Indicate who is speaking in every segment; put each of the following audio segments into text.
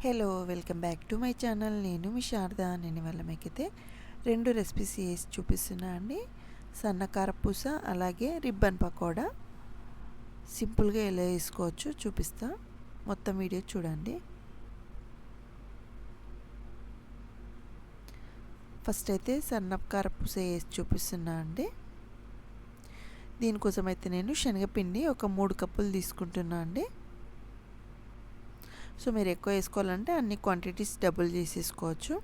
Speaker 1: Hello welcome back to my channel. నేను మీ శారద. నేను ఇవాళ మీకైతే 2 రెసిపీస్ చేసి చూపిస్తున్నా అండి. సన్నకారపూస అలాగే రిబ్బన్ పకోడా సింపుల్గా ఎలా వేసుకోవచ్చు చూపిస్తా. మొత్తం వీడియో చూడండి. ఫస్ట్ అయితే సన్నకారపూస వేసి చూపిస్తున్నా అండి. దీనికోసం అయితే నేను శనగపిండి ఒక 3 కప్పులు తీసుకుంటున్నా అండి. సో మీరు ఎక్కువ వేసుకోవాలంటే అన్ని క్వాంటిటీస్ డబుల్ చేసేసుకోవచ్చు.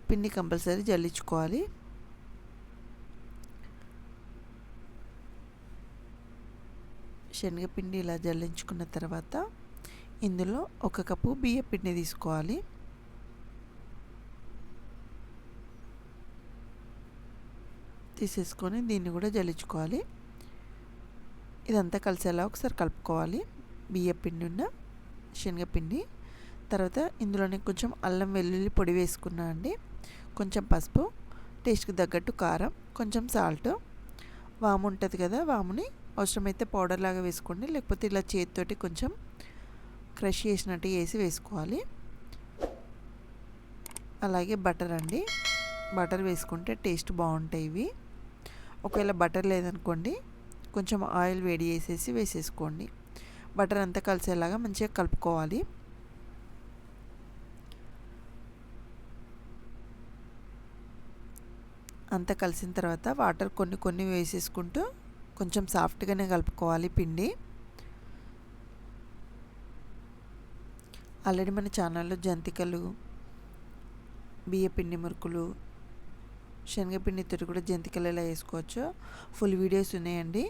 Speaker 1: పిండి కంపల్సరీ జల్లించుకోవాలి. శనగపిండి ఇలా జల్లించుకున్న తర్వాత ఇందులో 1 కప్పు బియ్య పిండి తీసుకోవాలి. తీసేసుకొని దీన్ని కూడా జల్లించుకోవాలి. ఇదంతా కలిసేలా ఒకసారి కలుపుకోవాలి. బియ్య పిండి ఉన్న శనగపిండి. తర్వాత ఇందులోనే కొంచెం అల్లం వెల్లుల్లి పొడి వేసుకున్నా అండి. కొంచెం పసుపు, టేస్ట్కి తగ్గట్టు కారం, కొంచెం సాల్ట్, వాము ఉంటుంది కదా, వాముని అవసరమైతే పౌడర్ లాగా వేసుకోండి, లేకపోతే ఇలా చేతితోటి కొంచెం క్రష్ చేసినట్టు వేసి వేసుకోవాలి. అలాగే బటర్ అండి. బటర్ వేసుకుంటే టేస్ట్ బాగుంటాయి ఇవి. ఒకవేళ బటర్ లేదనుకోండి కొంచెం ఆయిల్ వేడి చేసేసి వేసేసుకోండి. బటర్ అంతా కలిసేలాగా మంచిగా కలుపుకోవాలి. అంతా కలిసిన తర్వాత వాటర్ కొన్ని కొన్ని వేసేసుకుంటూ కొంచెం సాఫ్ట్గానే కలుపుకోవాలి పిండి. ఆల్రెడీ మన ఛానల్లో జంతికలు, బియ్యపిండి మురుకులు, శనగపిండితో కూడా జంతికలు ఎలా వేసుకోవచ్చో ఫుల్ వీడియోస్ ఉన్నాయండి.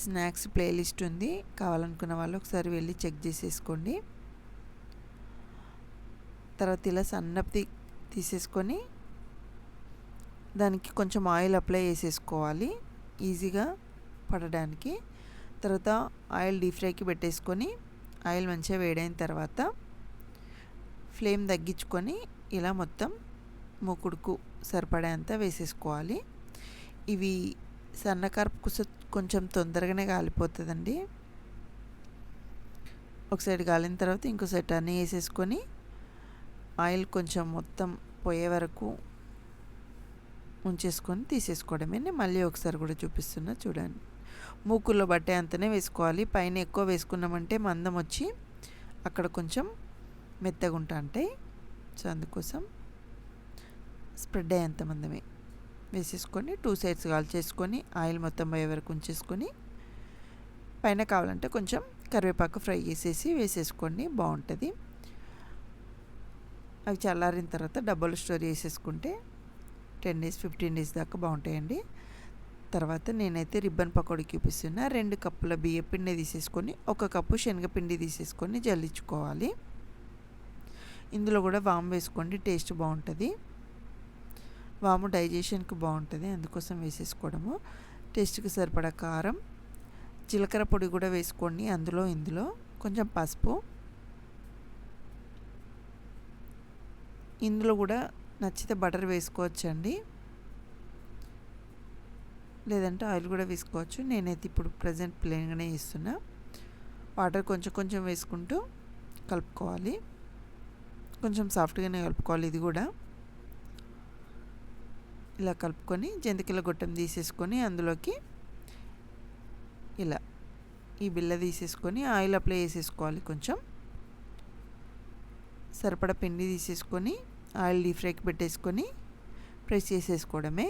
Speaker 1: స్నాక్స్ ప్లేలిస్ట్ ఉంది, కావాలనుకున్న వాళ్ళు ఒకసారి వెళ్ళి చెక్ చేసేసుకోండి. తర్వాత ఇలా సన్నది తీసేసుకొని దానికి కొంచెం ఆయిల్ అప్లై చేసేసుకోవాలి ఈజీగా పడడానికి. తర్వాత ఆయిల్ డీప్ ఫ్రైకి పెట్టేసుకొని ఆయిల్ మంచిగా వేడైన తర్వాత ఫ్లేమ్ తగ్గించుకొని ఇలా మొత్తం మూకుడుకు సరిపడేంత వేసేసుకోవాలి. ఇవి సన్నకారపూస కొంచెం తొందరగానే కాలిపోతుందండి. ఒక సైడ్ కాలిన తర్వాత ఇంకో సైడ్ అన్నీ వేసేసుకొని ఆయిల్ కొంచెం మొత్తం పోయే వరకు ఉంచేసుకొని తీసేసుకోవడమే. నేను మళ్ళీ ఒకసారి కూడా చూపిస్తున్నా చూడండి. మూకుల్లో బట్టే అంతనే వేసుకోవాలి. పైన ఎక్కువ వేసుకున్నామంటే మందం వచ్చి అక్కడ కొంచెం మెత్తగా ఉంటాయి. సో అందుకోసం స్ప్రెడ్ అయ్యేంత మందమే వేసేసుకొని 2 సైడ్స్ కాల్చేసుకొని ఆయిల్ మొత్తం పోయే వరకు ఉంచేసుకొని పైన కావాలంటే కొంచెం కరివేపాకు ఫ్రై చేసేసి వేసేసుకోండి, బాగుంటుంది. అవి చల్లారిన తర్వాత డబ్బాలో స్టోర్ చేసేసుకుంటే 10 days 15 days దాకా బాగుంటాయండి. తర్వాత నేనైతే రిబ్బన్ పకోడీ చూపిస్తున్నా. 2 కప్పుల బియ్య పిండి తీసేసుకొని 1 కప్పు శనగపిండి తీసేసుకొని జల్లించుకోవాలి. ఇందులో కూడా వాము వేసుకోండి, టేస్ట్ బాగుంటుంది. వాము డైజెషన్కి బాగుంటుంది, అందుకోసం వేసేసుకోవడము. టేస్ట్కి సరిపడా కారం, జీలకర్ర పొడి కూడా వేసుకోండి ఇందులో కొంచెం పసుపు. ఇందులో కూడా నచ్చితే బటర్ వేసుకోవచ్చండి, లేదంటే ఆయిల్ కూడా వేసుకోవచ్చు. నేనైతే ఇప్పుడు ప్రజెంట్ ప్లెయిన్గానే వేస్తున్నా. వాటర్ కొంచెం కొంచెం వేసుకుంటూ కలుపుకోవాలి. కొంచెం సాఫ్ట్గానే కలుపుకోవాలి. ఇది కూడా ఇలా కలుపుకొని జంతికల గొట్టం తీసేసుకొని అందులోకి ఇలా ఈ బిళ్ళ తీసేసుకొని ఆయిల్ అప్లై చేసేసుకోవాలి. కొంచెం సరిపడా పిండి తీసేసుకొని ఆయిల్ డీప్ ఫ్రైకి పెట్టేసుకొని ప్రెస్ చేసేసుకోవడమే.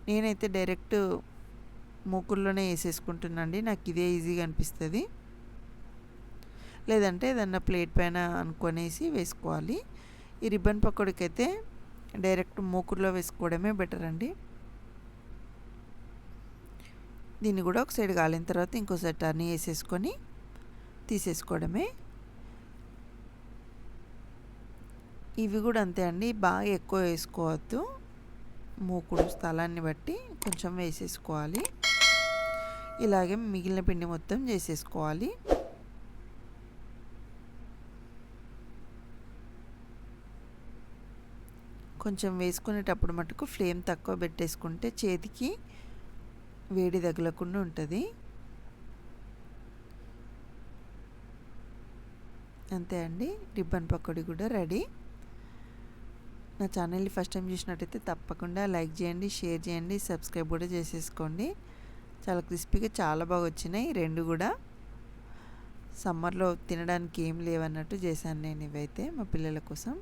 Speaker 1: నేనైతే డైరెక్ట్ మూకుల్లోనే వేసేసుకుంటున్నాండి, నాకు ఇదే ఈజీగా అనిపిస్తుంది. లేదంటే ఏదన్నా ప్లేట్ పైన అనుకొనేసి వేసుకోవాలి. ఈ రిబ్బన్ పకోడీకి అయితే డైరెక్ట్ మూకుడులో వేసుకోవడమే బెటర్ అండి. దీన్ని కూడా ఒక సైడ్ కాలిన తర్వాత ఇంకో సైడ్ టర్న్ వేసేసుకొని తీసేసుకోవడమే. ఇవి కూడా అంతే అండి, బాగా ఎక్కువ వేసుకోవద్దు. మూకుడు స్థలాన్ని బట్టి కొంచెం వేసేసుకోవాలి. ఇలాగే మిగిలిన పిండి మొత్తం చేసేసుకోవాలి. కొంచెం వేసుకునేటప్పుడు మటుకు ఫ్లేమ్ తక్కువ పెట్టేసుకుంటే చేతికి వేడి తగలకుండా ఉంటుంది. అంతే అండి, రిబ్బన్ పకోడీ కూడా రెడీ. నా ఛానల్ని ఫస్ట్ టైం చూసినట్టయితే తప్పకుండా లైక్ చేయండి, షేర్ చేయండి, సబ్స్క్రైబ్ కూడా చేసేసుకోండి. చాలా క్రిస్పీగా చాలా బాగా వచ్చినాయి రెండు కూడా. సమ్మర్లో తినడానికి ఏం లేవన్నట్టు చేశాను నేను ఇవైతే మా పిల్లల కోసం.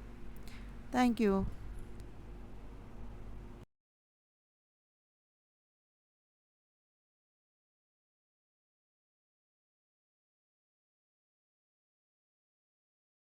Speaker 1: Thank you.